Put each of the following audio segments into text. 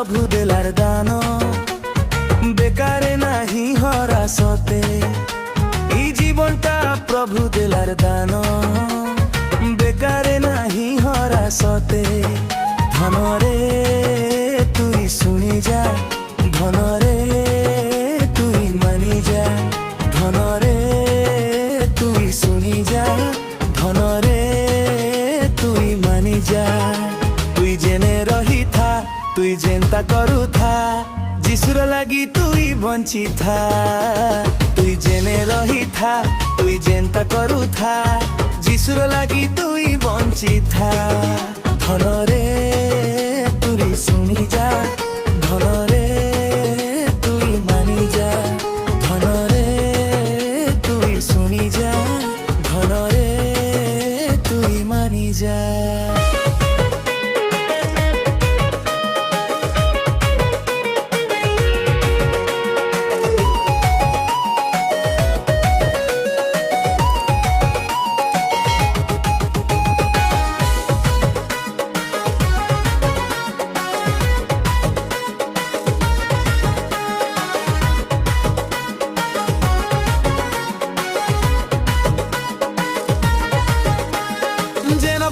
प्रभु देलार दान बेकारे नाही हरासते ई जीवनटा प्रभु देलार दान बेकारे नाही हरासते धनरे तुई सुनी जा धनरे तुई मानी जा धनरे तुई सुनी जा धनरे तुई मानी जा तुई जेने रही था तुई जेनता करू था जिसुर लागी तुई बंची था तुई जेने रही था तुई जेनता करू था जिसुर लागी तुई बंची था धनरे तुई सुनी जा धनरे तुई मानी जा धनरे तुई सुनी जा धनरे तुई मानी जा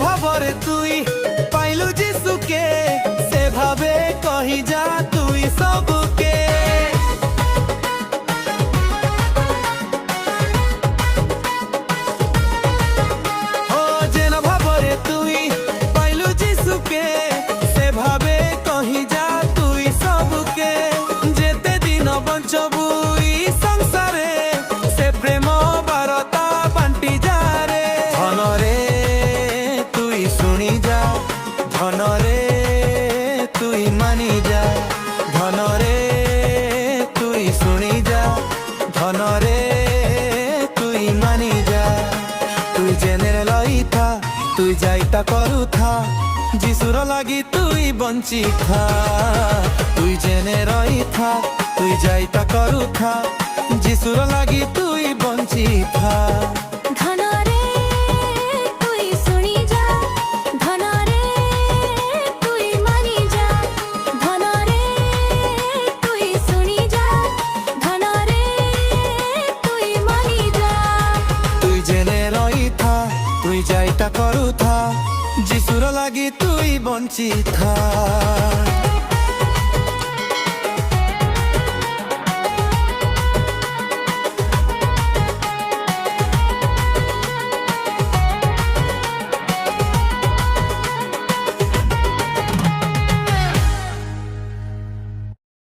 ভাবরে তুই পাইলু যিশুকে সেভাবে কহি যা তুই সবকে ও যেন ভাবরে তুই পাইলু যিশুকে সেভাবে কহি যা তুই সবকে যেতে দিন বঞ্চবু সংসারে সে প্রেম বারতা বান্টি যা রে ধনরে सुनी जा धनरे तुई मानी जा धनरे तुई सुनी जा धनरे तुई मानी जा तुई जेने लई था तुई जाइता करू था जिसुर लागी तुई बंची था तुई जेने रही था तुई जाइता करू था जिसुर लागी तुई बंची था তুই যাইতা করু থা যিশুর লাগি তুই বঞ্চিত থা।